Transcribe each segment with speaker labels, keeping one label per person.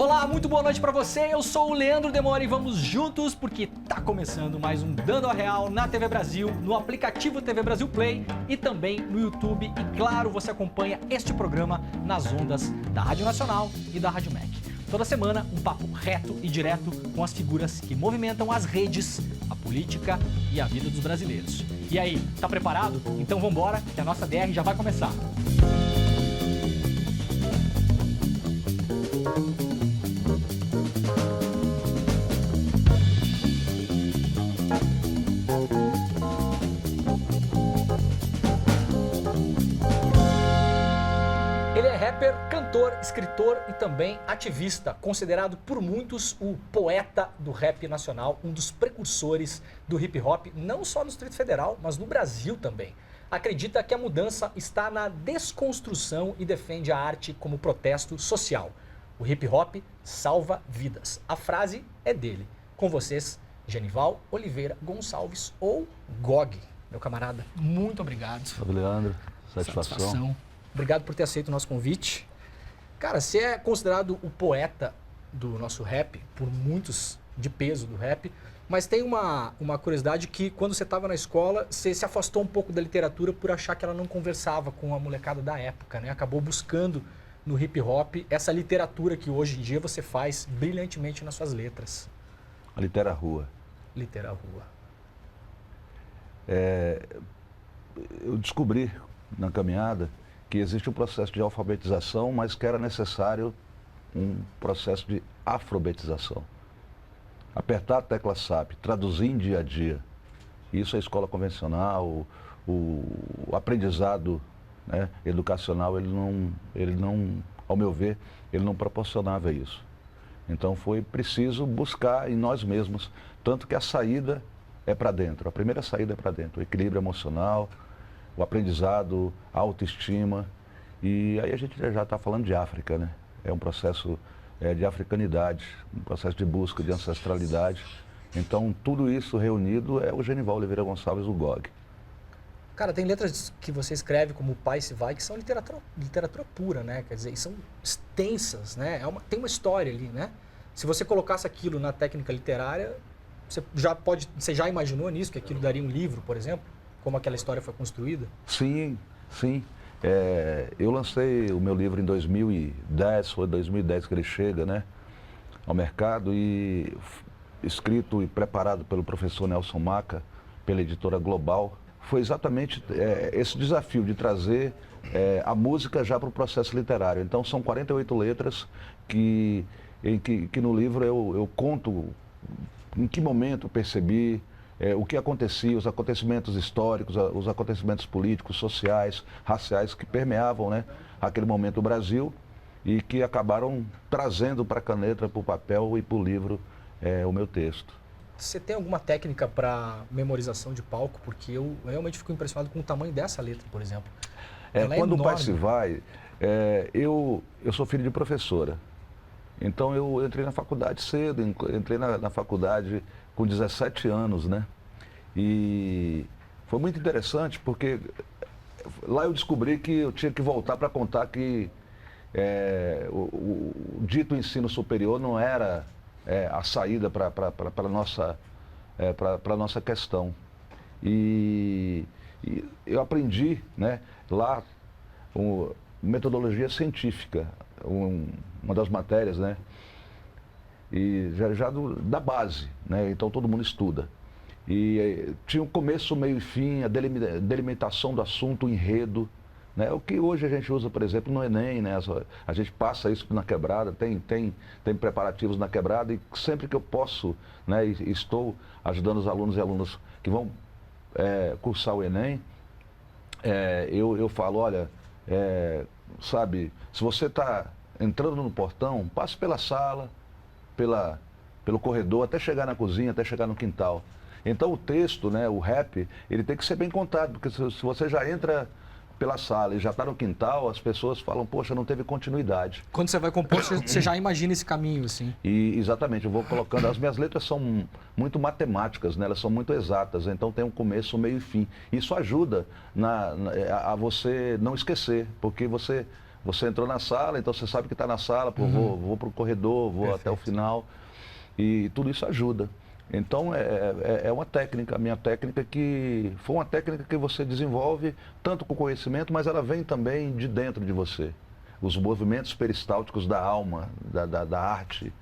Speaker 1: Olá, muito boa noite pra você, eu sou o Leandro Demore e vamos juntos porque tá começando mais um Dando a Real na TV Brasil, no aplicativo TV Brasil Play e também no YouTube. E claro, você acompanha este programa nas ondas da Rádio Nacional e da Rádio MEC. Toda semana, um papo reto e direto com as figuras que movimentam as redes, a política e a vida dos brasileiros. E aí, tá preparado? Então vambora, que a nossa DR já vai começar. Ele é rapper, cantor, escritor e também ativista, considerado por muitos o poeta do rap nacional, um dos precursores do hip hop, não só no Distrito Federal, mas no Brasil também. Acredita que a mudança está na desconstrução e defende a arte como protesto social. O hip hop salva vidas. A frase é dele. Com vocês, Genival Oliveira Gonçalves ou GOG. Meu camarada, muito obrigado.
Speaker 2: Salve, Leandro. Satisfação.
Speaker 1: Obrigado por ter aceito o nosso convite. Cara, você é considerado o poeta do nosso rap, por muitos de peso do rap, mas tem uma curiosidade que quando você estava na escola, você se afastou um pouco da literatura por achar que ela não conversava com a molecada da época, né? Acabou buscando no hip hop essa literatura que hoje em dia você faz brilhantemente nas suas letras.
Speaker 2: A litera rua.
Speaker 1: Litera rua.
Speaker 2: Eu descobri na caminhada que existe um processo de alfabetização, mas que era necessário um processo de afrobetização. Apertar a tecla SAP, traduzir em dia a dia. Isso a escola convencional, o aprendizado, né, educacional, ele não, ao meu ver, ele não proporcionava isso. Então foi preciso buscar em nós mesmos, tanto que a saída é para dentro, a primeira saída é para dentro, o equilíbrio emocional, o aprendizado, a autoestima, e aí a gente já está falando de África, né? É um processo de africanidade, um processo de busca de ancestralidade. Então, tudo isso reunido é o Genival Oliveira Gonçalves, o GOG.
Speaker 1: Cara, tem letras que você escreve como O Pai Se Vai, que são literatura pura, né? Quer dizer, e são extensas, né? Tem uma história ali, né? Se você colocasse aquilo na técnica literária, você já imaginou nisso, que aquilo daria um livro, por exemplo? Como aquela história foi construída?
Speaker 2: Sim, sim. Eu lancei o meu livro em 2010, foi 2010 que ele chega, né, ao mercado, e escrito e preparado pelo professor Nelson Maca, pela editora Global. Foi exatamente esse desafio de trazer a música já para o processo literário. Então são 48 letras que no livro eu conto em que momento percebi, o que acontecia, os acontecimentos históricos, os acontecimentos políticos, sociais, raciais que permeavam, né, aquele momento o Brasil e que acabaram trazendo para a caneta, para o papel e para o livro o meu texto.
Speaker 1: Você tem alguma técnica para memorização de palco? Porque eu realmente fico impressionado com o tamanho dessa letra, por exemplo.
Speaker 2: Quando o Pai Se Vai, eu sou filho de professora. Então eu entrei na faculdade cedo, entrei na faculdade com 17 anos, né? E foi muito interessante porque lá eu descobri que eu tinha que voltar para contar que o dito ensino superior não era a saída para a nossa questão. E eu aprendi, né, lá metodologia científica, uma das matérias, né? E já da base, né? Então todo mundo estuda. E tinha um começo, meio e fim, a delimitação do assunto, o enredo, né? O que hoje a gente usa, por exemplo, no Enem, né? A gente passa isso na quebrada, tem preparativos na quebrada e sempre que eu posso, né, e estou ajudando os alunos e alunas que vão cursar o Enem, eu falo, olha, sabe, se você está entrando no portão, passe pela sala, pelo corredor, até chegar na cozinha, até chegar no quintal. Então o texto, né, o rap, ele tem que ser bem contado, porque se você já entra pela sala e já está no quintal, as pessoas falam, poxa, não teve continuidade.
Speaker 1: Quando você vai compor, você já imagina esse caminho, assim.
Speaker 2: E exatamente, eu vou colocando, as minhas letras são muito matemáticas, né, elas são muito exatas, então tem um começo, meio e fim. Isso ajuda a você não esquecer, porque você Você entrou na sala, então você sabe que está na sala, pô, vou para o corredor, vou até o final. E tudo isso ajuda. Então, é uma técnica, a minha técnica que foi uma técnica que você desenvolve tanto com conhecimento, mas ela vem também de dentro de você. Os movimentos peristálticos da alma, da arte.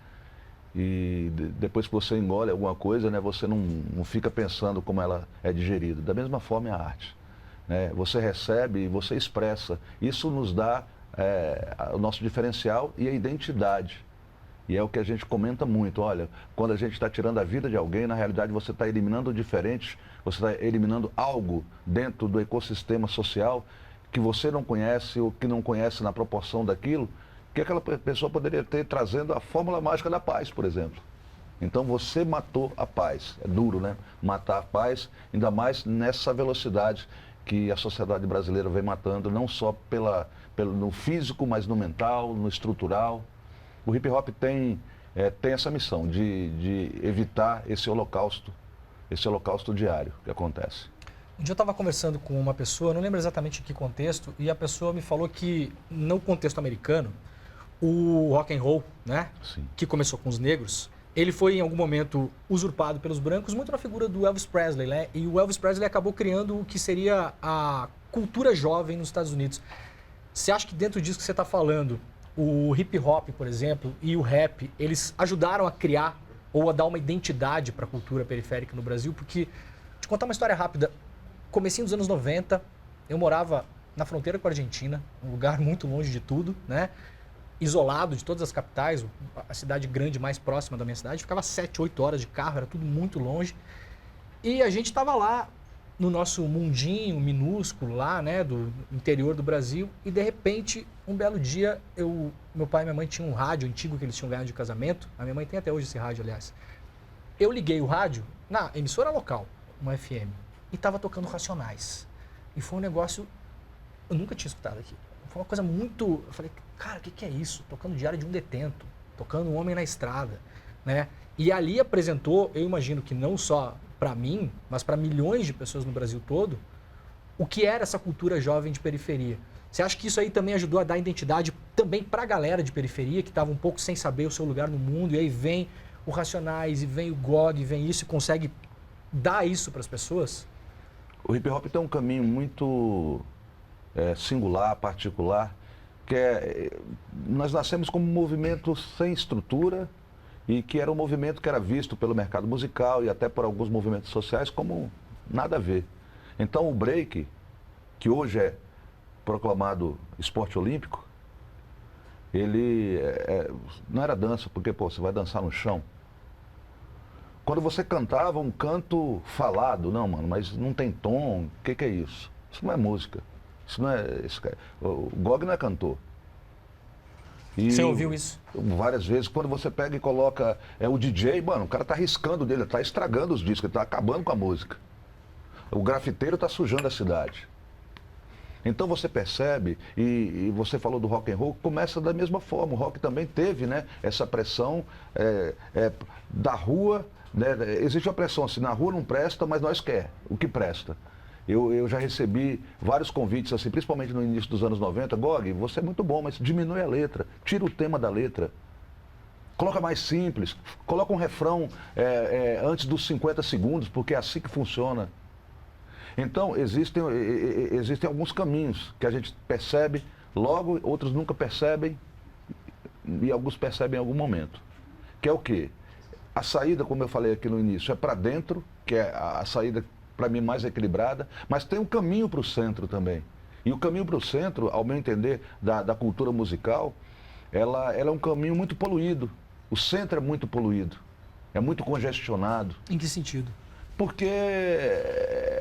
Speaker 2: E depois que você engole alguma coisa, né, você não fica pensando como ela é digerida. Da mesma forma é a arte. Né? Você recebe e você expressa. Isso nos dá o nosso diferencial e a identidade. E é o que a gente comenta muito. Olha, quando a gente está tirando a vida de alguém, na realidade você está eliminando o diferente, você está eliminando algo dentro do ecossistema social que você não conhece ou que não conhece na proporção daquilo, que aquela pessoa poderia ter trazendo a fórmula mágica da paz, por exemplo. Então você matou a paz. É duro, né? Matar a paz, ainda mais nessa velocidade que a sociedade brasileira vem matando, não só no físico, mas no mental, no estrutural. O hip hop tem essa missão de evitar esse holocausto diário que acontece.
Speaker 1: Um dia eu estava conversando com uma pessoa, não lembro exatamente em que contexto, e a pessoa me falou que no contexto americano, o rock and roll, né,
Speaker 2: Sim.
Speaker 1: que começou com os negros, ele foi em algum momento usurpado pelos brancos, muito na figura do Elvis Presley, né? E o Elvis Presley acabou criando o que seria a cultura jovem nos Estados Unidos. Você acha que dentro disso que você está falando, o hip hop, por exemplo, e o rap, eles ajudaram a criar ou a dar uma identidade para a cultura periférica no Brasil? Porque, te contar uma história rápida, comecinho dos anos 90, eu morava na fronteira com a Argentina, um lugar muito longe de tudo, né? Isolado de todas as capitais, a cidade grande mais próxima da minha cidade, ficava 7, 8 horas de carro, era tudo muito longe. E a gente estava lá no nosso mundinho minúsculo lá, né, do interior do Brasil, e de repente, um belo dia, meu pai e minha mãe tinham um rádio antigo que eles tinham ganhado de casamento, a minha mãe tem até hoje esse rádio, aliás. Eu liguei o rádio na emissora local, uma FM, e estava tocando Racionais. E foi um negócio, eu nunca tinha escutado aqui. Foi uma coisa muito, eu falei, cara, o que é isso? Tocando Diário de um Detento, tocando Um Homem na Estrada, né? E ali apresentou, eu imagino que não só para mim, mas para milhões de pessoas no Brasil todo, o que era essa cultura jovem de periferia. Você acha que isso aí também ajudou a dar identidade também para a galera de periferia, que estava um pouco sem saber o seu lugar no mundo, e aí vem o Racionais, e vem o GOG, e vem isso, e consegue dar isso para as pessoas?
Speaker 2: O hip hop tem um caminho muito singular, particular, que nós nascemos como um movimento sem estrutura e que era um movimento que era visto pelo mercado musical e até por alguns movimentos sociais como nada a ver. Então o break, que hoje é proclamado esporte olímpico, ele não era dança, porque pô, você vai dançar no chão. Quando você cantava um canto falado, não, mano, mas não tem tom, o que é isso? Isso não é música. Isso não é. O GOG não é cantor. E
Speaker 1: você ouviu isso?
Speaker 2: Várias vezes, quando você pega e coloca o DJ, mano, o cara tá riscando dele, tá estragando os discos, ele tá acabando com a música. O grafiteiro tá sujando a cidade. Então você percebe, e você falou do rock and roll, começa da mesma forma. O rock também teve, né, essa pressão da rua, né, existe uma pressão assim, na rua não presta, mas nós quer o que presta. Eu já recebi vários convites, assim, principalmente no início dos anos 90, GOG, você é muito bom, mas diminui a letra, tira o tema da letra. Coloca mais simples, coloca um refrão antes dos 50 segundos, porque é assim que funciona. Então, existem alguns caminhos que a gente percebe logo, outros nunca percebem e alguns percebem em algum momento. Que é o quê? A saída, como eu falei aqui no início, é para dentro, que é a saída, para mim, mais equilibrada, mas tem um caminho para o centro também. E o caminho para o centro, ao meu entender, da cultura musical, ela é um caminho muito poluído. O centro é muito poluído, é muito congestionado.
Speaker 1: Em que sentido?
Speaker 2: Porque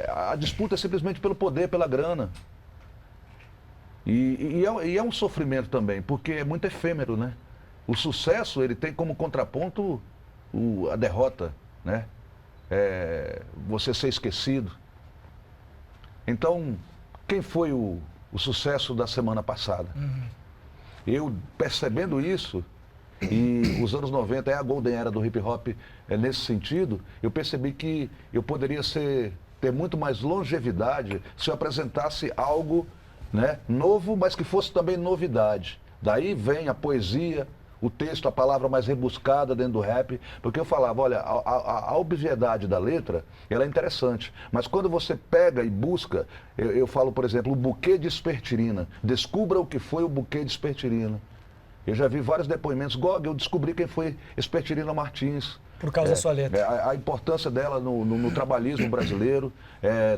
Speaker 2: a disputa é simplesmente pelo poder, pela grana. E é um sofrimento também, porque é muito efêmero, né? O sucesso, ele tem como contraponto a derrota, né? Você ser esquecido. Então, quem foi o sucesso da semana passada?
Speaker 1: Uhum.
Speaker 2: Eu, percebendo isso, e os anos 90 é a golden era do hip hop nesse sentido, eu percebi que eu poderia ter muito mais longevidade se eu apresentasse algo né? Novo, mas que fosse também novidade. Daí vem a poesia, o texto, a palavra mais rebuscada dentro do rap, porque eu falava, olha, a obviedade da letra, ela é interessante, mas quando você pega e busca, eu falo, por exemplo, o buquê de espertirina, descubra o que foi o buquê de espertirina. Eu já vi vários depoimentos, Gog, eu descobri quem foi Espertirina Martins.
Speaker 1: Por causa da sua letra.
Speaker 2: A importância dela no trabalhismo brasileiro,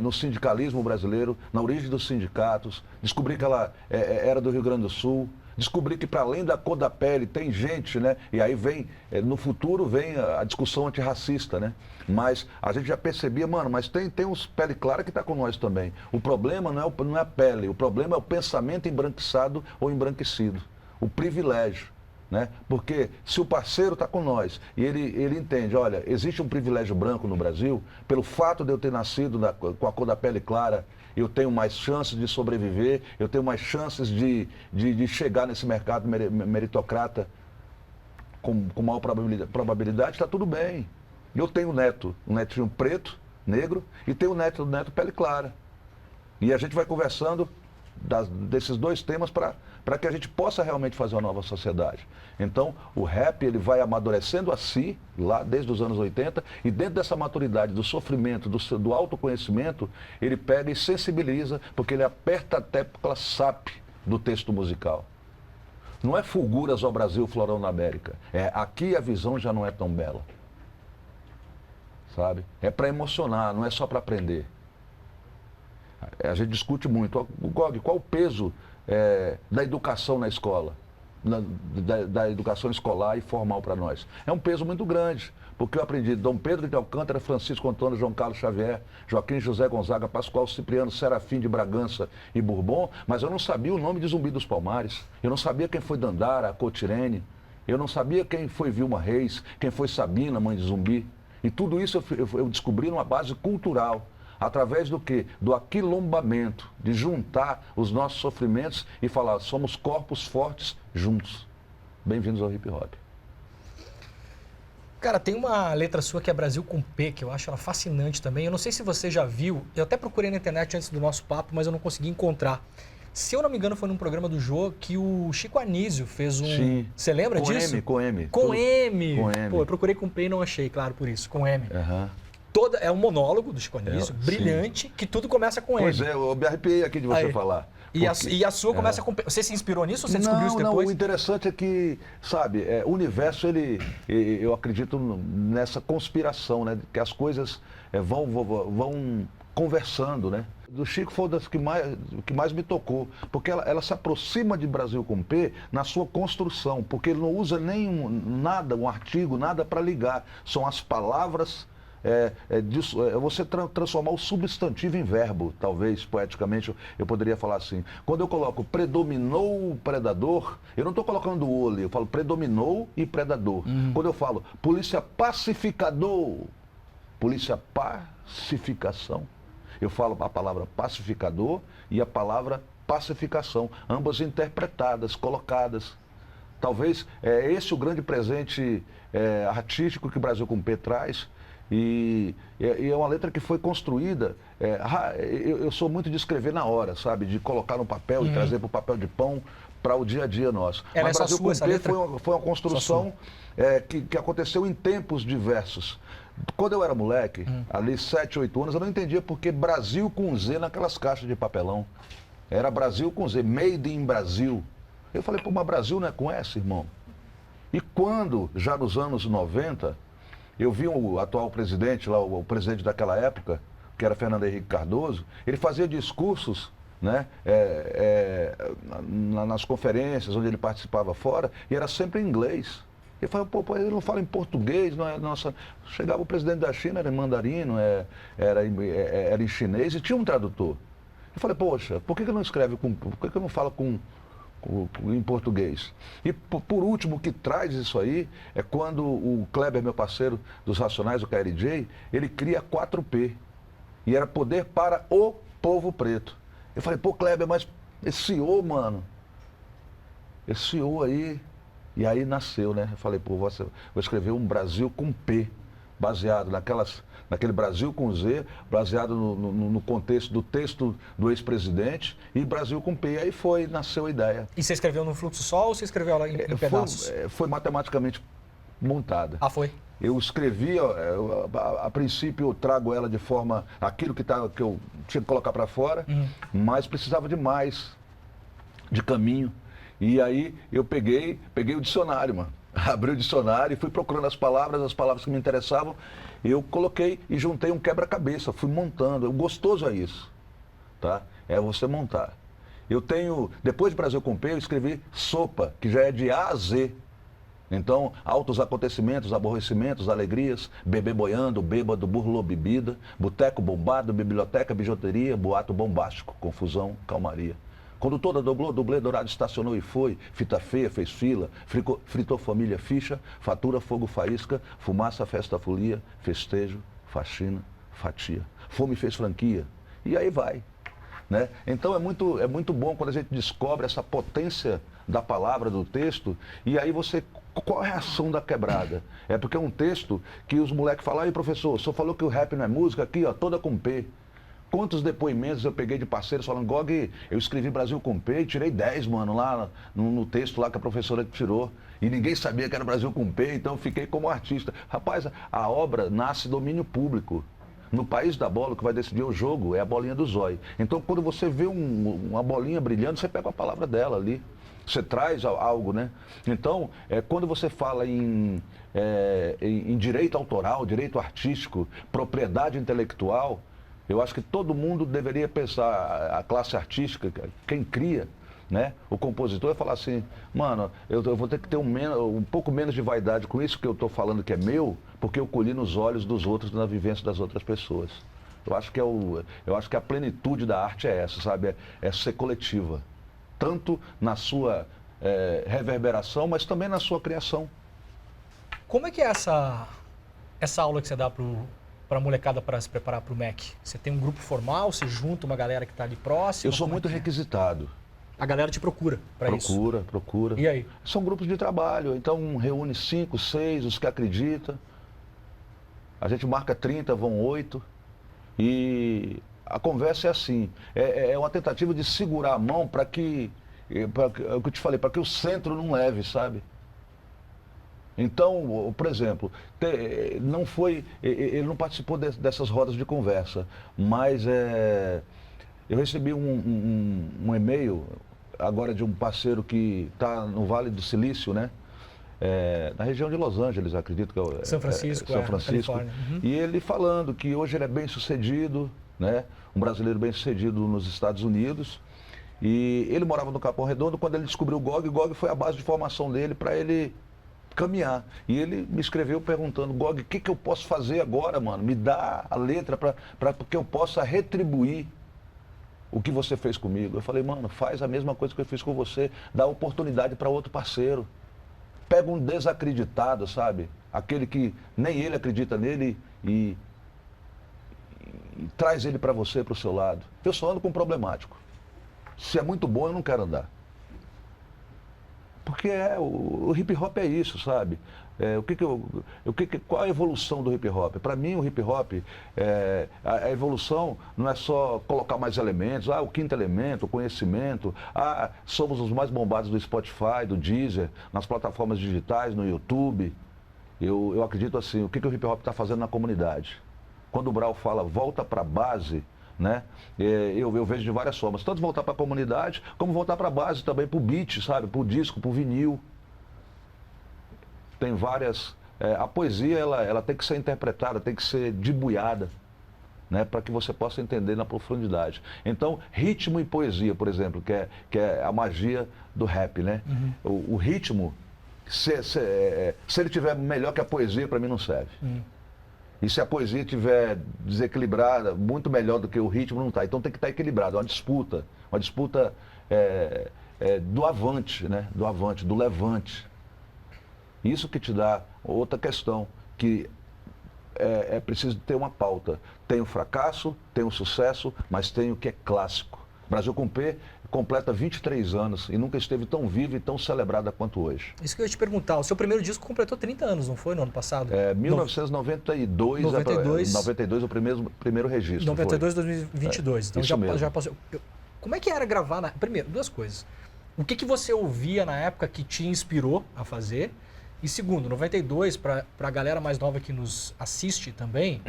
Speaker 2: no sindicalismo brasileiro, na origem dos sindicatos. Descobri que ela era do Rio Grande do Sul. Descobri que, para além da cor da pele, tem gente, né? E aí vem, no futuro, vem a discussão antirracista, né? Mas a gente já percebia, mano, mas tem uns pele clara que está com nós também. O problema não é a pele, o problema é o pensamento embranquiçado ou embranquecido. O privilégio, né? Porque se o parceiro está com nós e ele entende, olha, existe um privilégio branco no Brasil, pelo fato de eu ter nascido com a cor da pele clara, eu tenho mais chances de sobreviver, eu tenho mais chances de chegar nesse mercado meritocrata com maior probabilidade, está tudo bem. Eu tenho um netinho preto, negro, e tenho um neto pele clara. E a gente vai conversando desses dois temas para que a gente possa realmente fazer uma nova sociedade. Então, o rap, ele vai amadurecendo a si, lá desde os anos 80, e dentro dessa maturidade, do sofrimento, do autoconhecimento, ele pega e sensibiliza, porque ele aperta a tecla SAP do texto musical. Não é fulguras ao Brasil, florão na América. Aqui a visão já não é tão bela. Sabe? É para emocionar, não é só para aprender. A gente discute muito. Gog, qual o peso da educação na escola? Da educação escolar e formal para nós? É um peso muito grande, porque eu aprendi Dom Pedro de Alcântara, Francisco Antônio, João Carlos Xavier, Joaquim José Gonzaga, Pascoal Cipriano, Serafim de Bragança e Bourbon, mas eu não sabia o nome de Zumbi dos Palmares, eu não sabia quem foi Dandara, Cotirene, eu não sabia quem foi Vilma Reis, quem foi Sabina, mãe de Zumbi. E tudo isso eu descobri numa base cultural. Através do quê? Do aquilombamento, de juntar os nossos sofrimentos e falar, somos corpos fortes juntos. Bem-vindos ao hip hop.
Speaker 1: Cara, tem uma letra sua que é Brasil com P, que eu acho ela fascinante também. Eu não sei se você já viu, eu até procurei na internet antes do nosso papo, mas eu não consegui encontrar. Se eu não me engano, foi num programa do Jô que o Chico Anísio fez um...
Speaker 2: Sim.
Speaker 1: Você lembra disso?
Speaker 2: Com M.
Speaker 1: Com M.
Speaker 2: Com M.
Speaker 1: Pô, eu procurei com P e não achei, claro, por isso. Com M.
Speaker 2: Aham.
Speaker 1: É um monólogo do Chico Anísio, brilhante, que tudo começa com
Speaker 2: Pois
Speaker 1: M.
Speaker 2: eu me arrepiei aqui de você falar.
Speaker 1: E a sua começa com P. Você se inspirou nisso ou você descobriu isso depois?
Speaker 2: Não, o interessante é que, sabe, o universo, eu acredito nessa conspiração, né? Que as coisas vão conversando, né? Do Chico foi das que mais me tocou, porque ela se aproxima de Brasil com P na sua construção, porque ele não usa um artigo, nada para ligar. São as palavras, você transformar o substantivo em verbo, talvez, poeticamente, eu poderia falar assim. Quando eu coloco predominou o predador, eu não estou colocando o olho, eu falo predominou e predador. Quando eu falo polícia pacificador, polícia pacificação, eu falo a palavra pacificador e a palavra pacificação, ambas interpretadas, colocadas. Talvez esse o grande presente artístico que o Brasil com P traz. E é uma letra que foi construída, eu sou muito de escrever na hora, sabe? De colocar no papel e trazer para o papel de pão para o dia a dia nosso. Mas Brasil com P foi uma construção que aconteceu em tempos diversos. Quando eu era moleque, ali 7, 8 anos, eu não entendia porque Brasil com Z naquelas caixas de papelão. Era Brasil com Z, Made in Brasil. Eu falei, pô, mas Brasil não é com S, irmão? E quando, já nos anos 90, eu vi o atual presidente, lá, o presidente daquela época, que era Fernando Henrique Cardoso, ele fazia discursos, né, nas conferências onde ele participava fora, e era sempre em inglês. Ele falou, pô, ele não fala em português, não é nossa. Chegava o presidente da China, era em mandarino, era em chinês, e tinha um tradutor. Eu falei, poxa, por que não escreve por que não fala em português? E por último, o que traz isso aí é quando o Kleber, meu parceiro dos Racionais, o KLJ, ele cria 4P. E era poder para o povo preto. Eu falei, pô, Kleber, mas esse O, mano, esse O aí. E aí nasceu, né? Eu falei, pô, vou escrever um Brasil com P. baseado naquele Brasil com Z, baseado no contexto do texto do ex-presidente, e Brasil com P. Aí nasceu a ideia.
Speaker 1: E você escreveu num fluxo só ou você escreveu ela em pedaços?
Speaker 2: Foi matematicamente montada.
Speaker 1: Ah, foi?
Speaker 2: Eu escrevi, a princípio eu trago ela de forma, aquilo que eu tinha que colocar para fora, mas precisava de mais, de caminho. E aí eu peguei o dicionário, mano. Abri o dicionário e fui procurando as palavras que me interessavam. Eu coloquei e juntei um quebra-cabeça, fui montando. O gostoso é isso, tá? É você montar. Eu tenho, depois de Brasil com P, eu escrevi Sopa, que já é de A a Z. Então, altos acontecimentos, aborrecimentos, alegrias, bebê boiando, bêbado, burlou bebida, boteco bombado, biblioteca, bijuteria, boato bombástico, confusão, calmaria. Quando toda dublê, dourado estacionou e foi, fita feia, fez fila, fritou família, ficha, fatura, fogo, faísca, fumaça, festa, folia, festejo, faxina, fatia. Fome fez franquia. E aí vai. Né? Então é muito bom quando a gente descobre essa potência da palavra, do texto, e aí você... Qual é a ação da quebrada? É porque é um texto que os moleques falam, aí professor, o senhor falou que o rap não é música, aqui ó, toda com P. Quantos depoimentos eu peguei de parceiros falando, Gog, eu escrevi Brasil com P e tirei 10, mano, lá no texto lá que a professora tirou. E ninguém sabia que era Brasil com P, então eu fiquei como artista. Rapaz, a obra nasce domínio público. No país da bola, o que vai decidir o jogo é a bolinha do zóio. Então, quando você vê uma bolinha brilhando, você pega a palavra dela ali. Você traz algo, né? Então, quando você fala em direito autoral, direito artístico, propriedade intelectual, eu acho que todo mundo deveria pensar, a classe artística, quem cria, né? O compositor vai falar assim, mano, eu vou ter que ter um pouco menos de vaidade com isso que eu estou falando que é meu, porque eu colhi nos olhos dos outros, na vivência das outras pessoas. Eu acho que a plenitude da arte é essa, sabe? É ser coletiva. Tanto na sua reverberação, mas também na sua criação.
Speaker 1: Como é que é essa aula que você dá para a molecada para se preparar para o MEC? Você tem um grupo formal, você junta uma galera que está ali próxima?
Speaker 2: Eu sou muito requisitado.
Speaker 1: A galera te procura para isso?
Speaker 2: Procura.
Speaker 1: E aí?
Speaker 2: São grupos de trabalho, então reúne 5, 6, os que acreditam. A gente marca 30, vão 8. E a conversa é assim, é uma tentativa de segurar a mão para que, é o que eu te falei, para que o centro não leve, sabe? Então, por exemplo, ele não participou dessas rodas de conversa, mas eu recebi um e-mail agora de um parceiro que está no Vale do Silício, né? Na região de Los Angeles, acredito que é
Speaker 1: São Francisco,
Speaker 2: Califórnia. E ele falando que hoje ele é bem sucedido, né? Um brasileiro bem sucedido nos Estados Unidos. E ele morava no Capão Redondo. Quando ele descobriu o GOG foi a base de formação dele para ele caminhar. E ele me escreveu perguntando, GOG, o que eu posso fazer agora, mano? Me dá a letra para que eu possa retribuir o que você fez comigo. Eu falei, mano, faz a mesma coisa que eu fiz com você, dá oportunidade para outro parceiro. Pega um desacreditado, sabe? Aquele que nem ele acredita nele e traz ele para você, para o seu lado. Eu só ando com um problemático. Se é muito bom, eu não quero andar. Porque o hip hop é isso, sabe? Qual a evolução do hip hop? Para mim, o hip hop, a evolução não é só colocar mais elementos, o quinto elemento, o conhecimento, somos os mais bombados do Spotify, do Deezer, nas plataformas digitais, no YouTube. Eu acredito assim, o que o hip hop está fazendo na comunidade? Quando o Brau fala volta para a base, né? Eu vejo de várias formas, tanto voltar para a comunidade, como voltar para a base também, para o beat, sabe? Para o disco, para o vinil. Tem várias... a poesia, ela tem que ser interpretada, tem que ser debuiada, né? Para que você possa entender na profundidade. Então, ritmo e poesia, por exemplo, que é a magia do rap, né? O ritmo, se ele tiver melhor que a poesia, para mim não serve. E se a poesia estiver desequilibrada, muito melhor do que o ritmo, não está. Então tem que estar equilibrado, uma disputa do avante, né? Do avante, do levante. Isso que te dá outra questão, que é preciso ter uma pauta. Tem o fracasso, tem o sucesso, mas tem o que é clássico. Brasil com P completa 23 anos e nunca esteve tão viva e tão celebrada quanto hoje.
Speaker 1: Isso que eu ia te perguntar. O seu primeiro disco completou 30 anos, não foi no ano passado?
Speaker 2: 1992, 92 o primeiro registro.
Speaker 1: 92, 2022. Então
Speaker 2: isso mesmo.
Speaker 1: já passou. Como é que era gravar? Primeiro, duas coisas. O que você ouvia na época que te inspirou a fazer? E segundo, 92, para a galera mais nova que nos assiste também,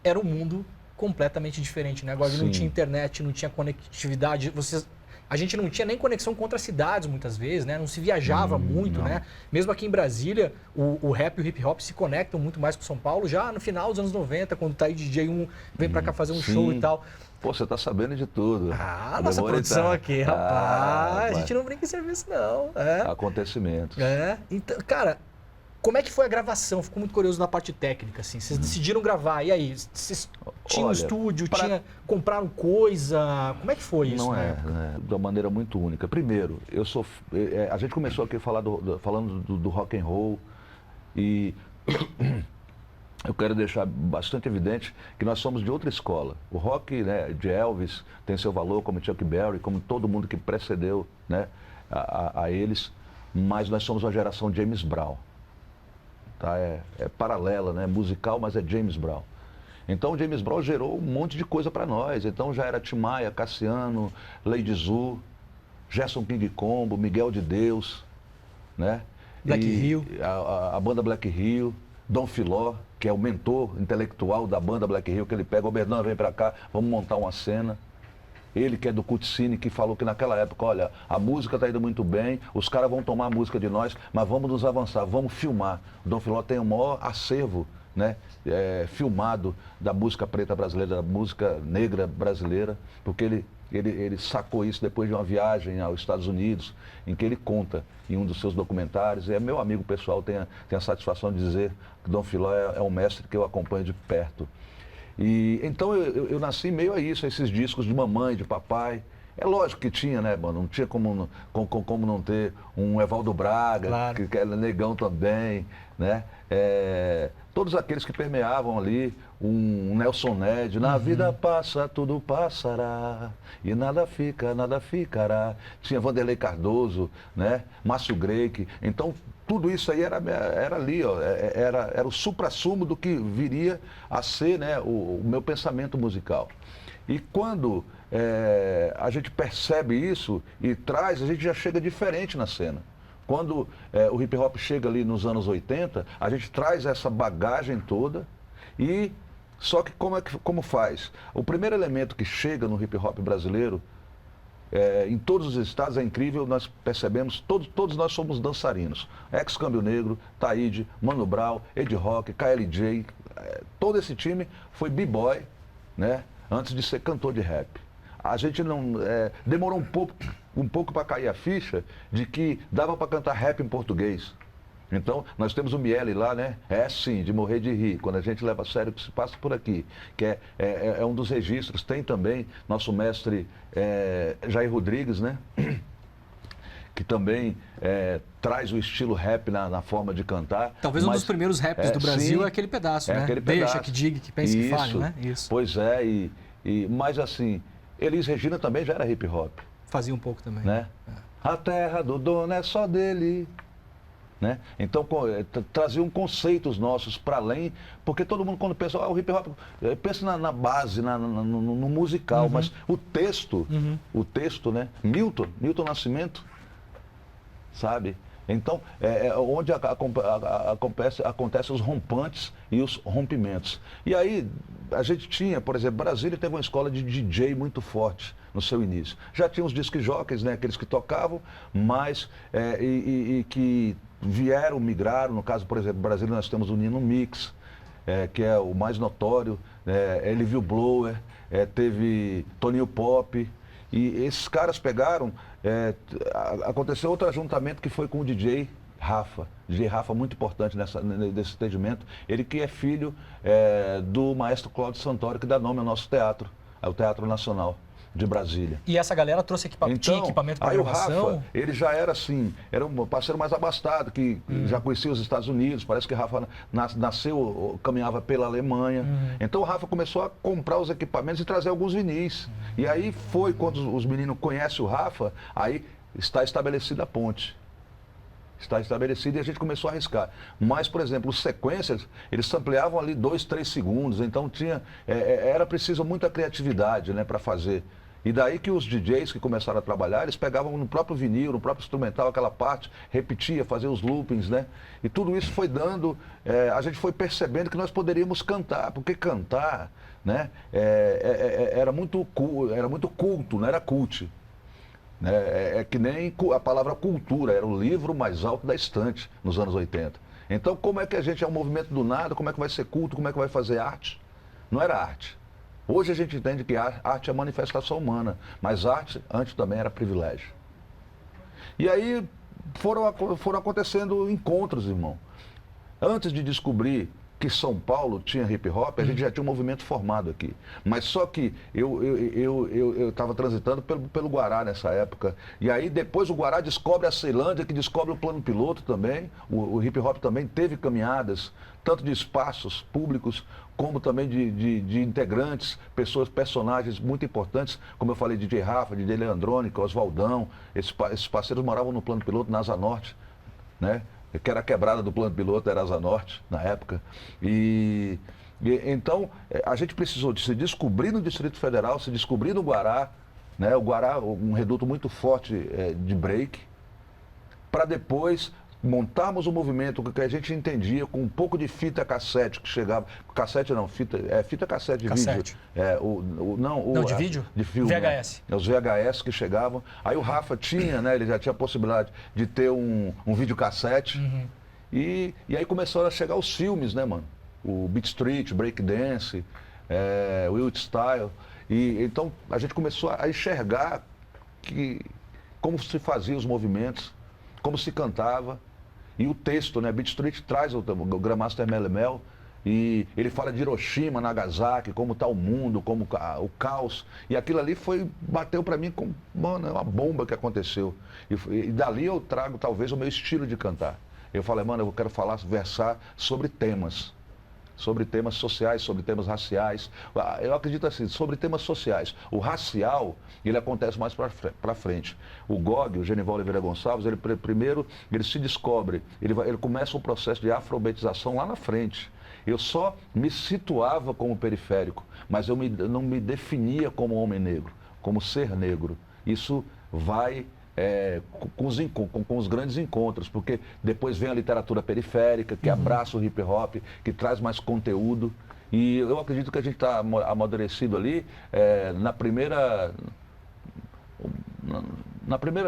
Speaker 1: era um mundo completamente diferente, né? Agora não tinha internet, não tinha conectividade, a gente não tinha nem conexão com outras cidades muitas vezes, né? Não se viajava muito, né? Mesmo aqui em Brasília, o rap e o hip hop se conectam muito mais com São Paulo já no final dos anos 90, quando tá aí DJ1 vem pra cá fazer um show e tal.
Speaker 2: Pô, você tá sabendo de tudo.
Speaker 1: Nossa produção aqui, rapaz. A gente não brinca em serviço, não.
Speaker 2: Acontecimentos.
Speaker 1: Então, cara, como é que foi a gravação? Fico muito curioso na parte técnica, assim. Vocês decidiram gravar, e aí? Vocês tinham estúdio, compraram coisa? Como é que foi isso?
Speaker 2: Não de uma maneira muito única. Primeiro, a gente começou aqui falando do rock and roll e eu quero deixar bastante evidente que nós somos de outra escola. O rock, né, de Elvis tem seu valor, como Chuck Berry, como todo mundo que precedeu, né, a eles, mas nós somos uma geração James Brown. Tá? É paralela, né, musical, mas é James Brown. Então o James Brown gerou um monte de coisa para nós. Então já era Tim Maia, Cassiano, Lady Zu, Gerson King Combo, Miguel de Deus, né?
Speaker 1: Black Hill.
Speaker 2: A banda Black Hill, Dom Filó, que é o mentor intelectual da banda Black Hill, que ele pega, Bernardo, vem pra cá, vamos montar uma cena. Ele que é do Cutscene, que falou que naquela época, olha, a música tá indo muito bem, os caras vão tomar a música de nós, mas vamos nos avançar, vamos filmar. O Dom Filó tem o maior acervo, né, filmado da música preta brasileira, da música negra brasileira, porque ele sacou isso depois de uma viagem aos Estados Unidos, em que ele conta em um dos seus documentários, e meu amigo pessoal tem a satisfação de dizer que Dom Filó é um mestre que eu acompanho de perto. E então eu nasci meio a isso, a esses discos de mamãe, de papai. É lógico que tinha, né, mano? Não tinha como não ter um Evaldo Braga, claro, que era negão também, né? Todos aqueles que permeavam ali, um Nelson Ned, na vida passa, tudo passará, e nada ficará. Tinha Vanderlei Cardoso, né? Márcio Greik. Então, tudo isso aí era ali, ó, era o suprassumo do que viria a ser, né, o meu pensamento musical. E quando a gente percebe isso e traz, a gente já chega diferente na cena. Quando o hip hop chega ali nos anos 80, a gente traz essa bagagem toda e só que como faz? O primeiro elemento que chega no hip hop brasileiro, em todos os estados, é incrível, nós percebemos, todos nós somos dançarinos. Ex-Câmbio Negro, Taíde, Mano Brown, Ed Rock, KLJ, todo esse time foi b-boy, né, antes de ser cantor de rap. A gente não demorou um pouco para cair a ficha de que dava para cantar rap em português. Então, nós temos o Miele lá, né? Sim, de morrer de rir, quando a gente leva a sério o que se passa por aqui, que é um dos registros. Tem também nosso mestre Jair Rodrigues, né? Que também traz o estilo rap na forma de cantar.
Speaker 1: Talvez um dos primeiros raps do Brasil é aquele pedaço, né?
Speaker 2: Aquele
Speaker 1: Deixa que diga, que pense que fale, né?
Speaker 2: Isso. Pois é, mas assim, Elis Regina também já era hip hop.
Speaker 1: Fazia um pouco também.
Speaker 2: Né? A terra do dono é só dele. Né? Então, traziam conceitos nossos para além, porque todo mundo, quando pensa, o hip hop, pensa na base, no musical, mas o texto, né? Milton Nascimento, sabe? Então, onde acontecem os rompantes e os rompimentos. E aí, a gente tinha, por exemplo, Brasília teve uma escola de DJ muito forte no seu início. Já tinha os disc jockeys, né, aqueles que tocavam, mas que migraram, no caso, por exemplo, Brasília nós temos o Nino Mix, que é o mais notório, Elivio Blower, teve Toninho Pop, e esses caras pegaram, aconteceu outro ajuntamento que foi com o DJ Rafa, muito importante nesse entendimento, ele que é filho do maestro Cláudio Santoro, que dá nome ao nosso teatro, ao Teatro Nacional. de Brasília.
Speaker 1: E essa galera trouxe tinha equipamento para gravação?
Speaker 2: O Rafa, ele já era assim, era um parceiro mais abastado, que já conhecia os Estados Unidos, parece que o Rafa nasceu, caminhava pela Alemanha. Então o Rafa começou a comprar os equipamentos e trazer alguns vinis. E aí foi, quando os meninos conhecem o Rafa, aí está estabelecida a ponte. Está estabelecido e a gente começou a arriscar. Mas, por exemplo, os sequências, eles sampleavam ali 2, 3 segundos, então era preciso muita criatividade, né, para fazer. E daí que os DJs que começaram a trabalhar, eles pegavam no próprio vinil, no próprio instrumental, aquela parte, repetia, fazia os loopings, né? E tudo isso foi dando, a gente foi percebendo que nós poderíamos cantar, porque cantar, né, era muito culto, não era cult. É que nem a palavra cultura, era o livro mais alto da estante nos anos 80. Então, como é que a gente é um movimento do nada, como é que vai ser culto, como é que vai fazer arte? Não era arte. Hoje a gente entende que arte é manifestação humana, mas arte antes também era privilégio. E aí foram acontecendo encontros, irmão. Antes de descobrir que São Paulo tinha hip hop, a gente já tinha um movimento formado aqui. Mas só que eu estava transitando pelo Guará nessa época. E aí depois o Guará descobre a Ceilândia, que descobre o plano piloto também. O hip hop também teve caminhadas, tanto de espaços públicos, como também de integrantes, personagens muito importantes, como eu falei, DJ Rafa, DJ Leandrônica, Oswaldão. Esses parceiros moravam no plano piloto, na Asa Norte, né? Que era a quebrada do plano piloto, era Asa Norte, na época. Então, a gente precisou de se descobrir no Distrito Federal, se descobrir no Guará, né? O Guará, um reduto muito forte de break, para depois montarmos um movimento que a gente entendia com um pouco de fita cassete que chegava. Cassete não, fita cassete de
Speaker 1: cassete.
Speaker 2: Vídeo. Não,
Speaker 1: de vídeo?
Speaker 2: De filme.
Speaker 1: VHS.
Speaker 2: Os VHS que chegavam. Aí o Rafa tinha, né? Ele já tinha a possibilidade de ter um videocassete. E aí começaram a chegar os filmes, né, mano? O Beat Street, Breakdance, Wild Style. E então a gente começou a enxergar como se fazia os movimentos, como se cantava. E o texto, né? Beat Street traz o Grandmaster Melle Mel, e ele fala de Hiroshima, Nagasaki, como está o mundo, como o caos. E aquilo ali bateu para mim como, mano, é uma bomba que aconteceu. E dali eu trago talvez o meu estilo de cantar. Eu falei, mano, eu quero versar sobre temas sociais, sobre temas raciais. Eu acredito assim, sobre temas sociais. O racial, ele acontece mais para frente. O GOG, o Genival Oliveira Gonçalves, primeiro ele se descobre, ele começa um processo de afroalfabetização lá na frente. Eu só me situava como periférico, mas eu não me definia como homem negro, como ser negro. Isso vai com os grandes encontros, porque depois vem a literatura periférica, que abraça o hip hop, que traz mais conteúdo. E eu acredito que a gente está amadurecido ali na primeira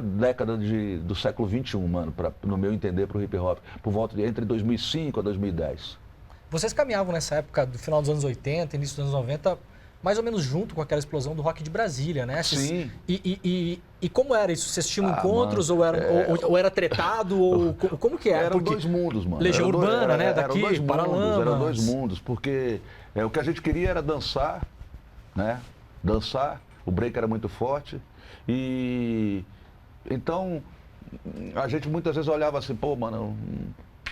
Speaker 2: década do século XXI, mano, no meu entender, para o hip hop, por volta entre 2005 a 2010.
Speaker 1: Vocês caminhavam nessa época, do final dos anos 80, início dos anos 90, mais ou menos junto com aquela explosão do rock de Brasília, né?
Speaker 2: Sim.
Speaker 1: E como era isso? Vocês tinham encontros, mano, ou era tretado, ou como que era?
Speaker 2: Eram dois mundos, mano.
Speaker 1: Legião Urbana, né? Daqui,
Speaker 2: eram dois mundos, porque o que a gente queria era dançar, né? Dançar, o break era muito forte. E então, a gente muitas vezes olhava assim, pô, mano,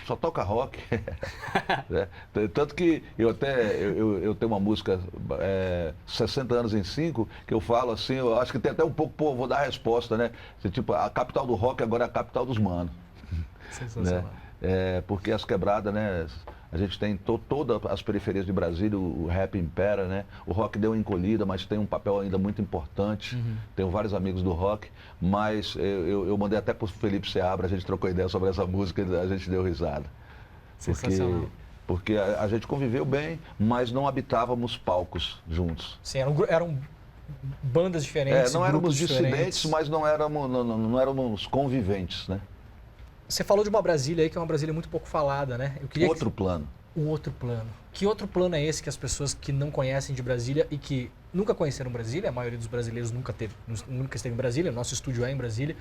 Speaker 2: só toca rock. Tanto que eu tenho uma música 60 anos em 5, que eu falo assim, eu acho que tem até um pouco, pô, vou dar a resposta, né? Tipo, a capital do rock agora é a capital dos manos.
Speaker 1: Sensacional.
Speaker 2: Né? Porque as quebradas, né? A gente tem todas as periferias de Brasília, o rap impera, né? O rock deu uma encolhida, mas tem um papel ainda muito importante. Tenho vários amigos do rock, mas eu mandei até para o Felipe Seabra, a gente trocou ideia sobre essa música e a gente deu risada.
Speaker 1: Sensacional.
Speaker 2: Porque a gente conviveu bem, mas não habitávamos palcos juntos.
Speaker 1: Sim, eram bandas diferentes,
Speaker 2: não éramos
Speaker 1: dissidentes,
Speaker 2: diferentes, mas não éramos conviventes, né?
Speaker 1: Você falou de uma Brasília aí, que é uma Brasília muito pouco falada, né? Eu queria
Speaker 2: plano.
Speaker 1: Um outro plano. Que outro plano é esse que as pessoas que não conhecem de Brasília e que nunca conheceram Brasília, a maioria dos brasileiros nunca esteve em Brasília, nosso estúdio é em Brasília.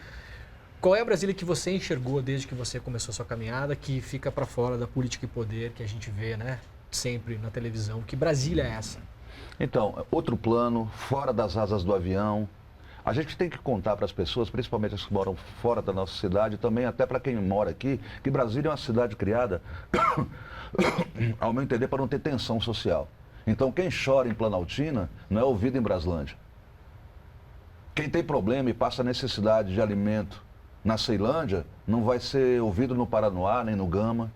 Speaker 1: Qual é a Brasília que você enxergou desde que você começou a sua caminhada, que fica para fora da política e poder que a gente vê, né? Sempre na televisão. Que Brasília é essa?
Speaker 2: Então, outro plano, fora das asas do avião. A gente tem que contar para as pessoas, principalmente as que moram fora da nossa cidade, também até para quem mora aqui, que Brasília é uma cidade criada, ao meu entender, para não ter tensão social. Então, quem chora em Planaltina não é ouvido em Braslândia. Quem tem problema e passa necessidade de alimento na Ceilândia, não vai ser ouvido no Paranoá, nem no Gama.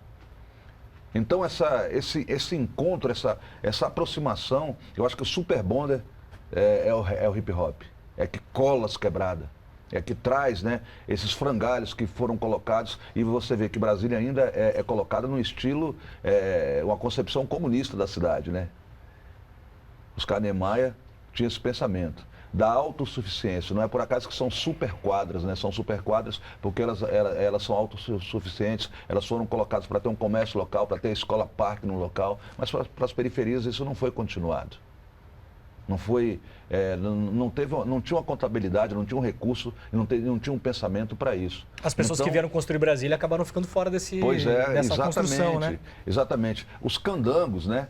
Speaker 2: Então, esse encontro, essa aproximação, eu acho que o Super Bonder é o hip hop. É que cola as quebradas. É que traz, né, esses frangalhos que foram colocados. E você vê que Brasília ainda é colocada num estilo, uma concepção comunista da cidade, né? Oscar Niemeyer tinha esse pensamento da autossuficiência. Não é por acaso que são super quadras, né? São super quadras porque elas são autossuficientes, elas foram colocadas para ter um comércio local, para ter escola-parque no local, mas para as periferias isso não foi continuado. Não foi, não tinha uma contabilidade, não tinha um recurso, não tinha um pensamento para isso.
Speaker 1: As pessoas que vieram construir Brasília acabaram ficando fora dessa construção, né?
Speaker 2: Exatamente. Os candangos, né?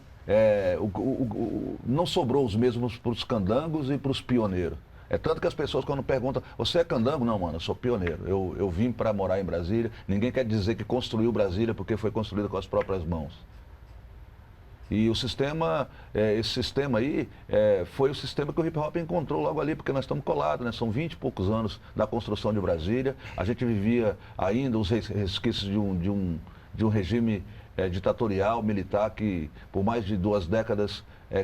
Speaker 2: Não sobrou os mesmos para os candangos e para os pioneiros. É tanto que as pessoas quando perguntam, você é candango? Não, mano, eu sou pioneiro. Eu vim para morar em Brasília. Ninguém quer dizer que construiu Brasília porque foi construída com as próprias mãos. E o sistema, esse sistema aí, foi o sistema que o hip hop encontrou logo ali, porque nós estamos colados, né? São 20 e poucos anos da construção de Brasília. A gente vivia ainda os resquícios de um regime ditatorial, militar, que por mais de 2 décadas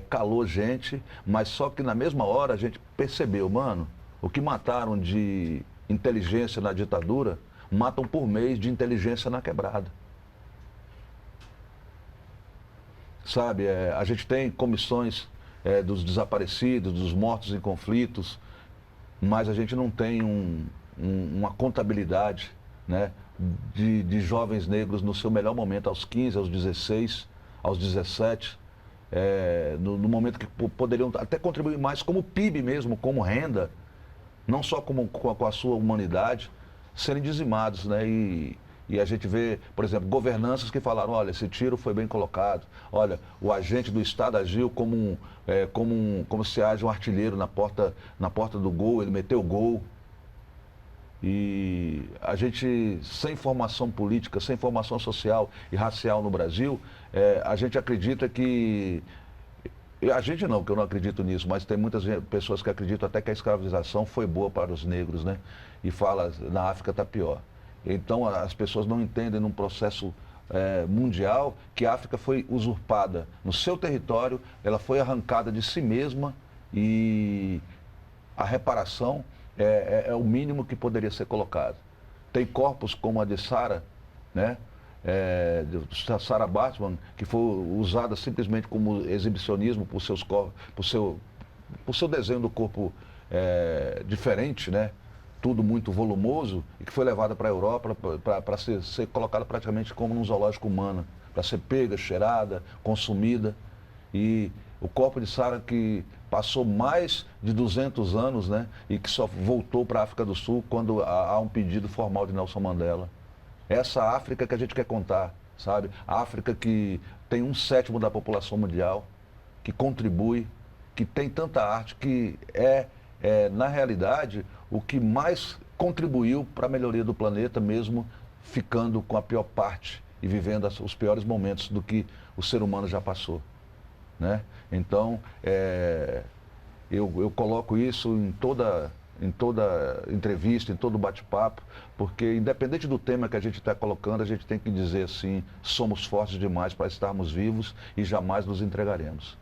Speaker 2: calou gente, mas só que na mesma hora a gente percebeu, mano, o que mataram de inteligência na ditadura, matam por mês de inteligência na quebrada. Sabe, a gente tem comissões dos desaparecidos, dos mortos em conflitos, mas a gente não tem uma contabilidade, né, de jovens negros no seu melhor momento, aos 15, aos 16, aos 17, no momento que poderiam até contribuir mais como PIB mesmo, como renda, não só com a sua humanidade, serem dizimados, né? E a gente vê, por exemplo, governanças que falaram, olha, esse tiro foi bem colocado, olha, o agente do Estado agiu como se haja um artilheiro na porta do gol, ele meteu o gol. E a gente, sem formação política, sem formação social e racial no Brasil, a gente acredita que... A gente não, porque eu não acredito nisso, mas tem muitas pessoas que acreditam até que a escravização foi boa para os negros, né? E fala, na África está pior. Então, as pessoas não entendem num processo mundial que a África foi usurpada no seu território, ela foi arrancada de si mesma e a reparação é o mínimo que poderia ser colocado. Tem corpos como a de Sarah, né? Sarah Baartman, que foi usada simplesmente como exibicionismo por seu desenho do corpo diferente, né? Tudo muito volumoso, e que foi levada para a Europa para ser colocada praticamente como num zoológico humano, para ser pega, cheirada, consumida. E o corpo de Sarah que passou mais de 200 anos, né, e que só voltou para a África do Sul quando há um pedido formal de Nelson Mandela. Essa África que a gente quer contar, sabe? A África que tem 1/7 da população mundial, que contribui, que tem tanta arte, que na realidade, o que mais contribuiu para a melhoria do planeta, mesmo ficando com a pior parte e vivendo os piores momentos do que o ser humano já passou, né? Então, eu coloco isso em toda entrevista, em todo bate-papo, porque independente do tema que a gente está colocando, a gente tem que dizer assim, somos fortes demais para estarmos vivos e jamais nos entregaremos.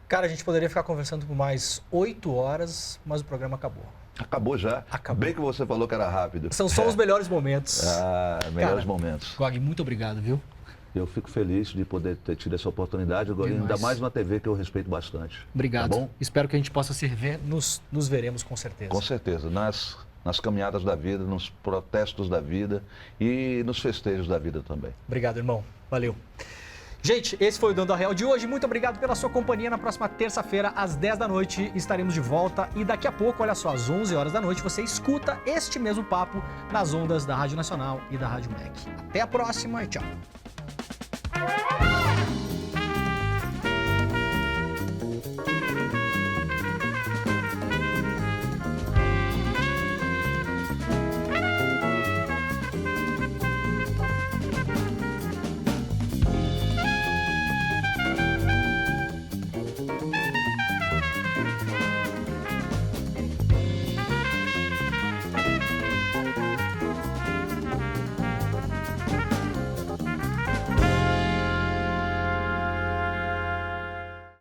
Speaker 1: Cara, a gente poderia ficar conversando por mais 8 horas, mas o programa acabou.
Speaker 2: Acabou já?
Speaker 1: Acabou.
Speaker 2: Bem que você falou que era rápido.
Speaker 1: São só os melhores momentos.
Speaker 2: Melhores momentos.
Speaker 1: Gog, muito obrigado, viu?
Speaker 2: Eu fico feliz de poder ter tido essa oportunidade, ainda mais na TV, que eu respeito bastante.
Speaker 1: Obrigado.
Speaker 2: Tá bom? Espero
Speaker 1: que a gente possa se rever, nos veremos com certeza.
Speaker 2: Com certeza, nas caminhadas da vida, nos protestos da vida e nos festejos da vida também.
Speaker 1: Obrigado, irmão. Valeu. Gente, esse foi o Dando a Real de hoje. Muito obrigado pela sua companhia. Na próxima terça-feira, às 10 da noite, estaremos de volta. E daqui a pouco, olha só, às 11 horas da noite, você escuta este mesmo papo nas ondas da Rádio Nacional e da Rádio MEC. Até a próxima e tchau.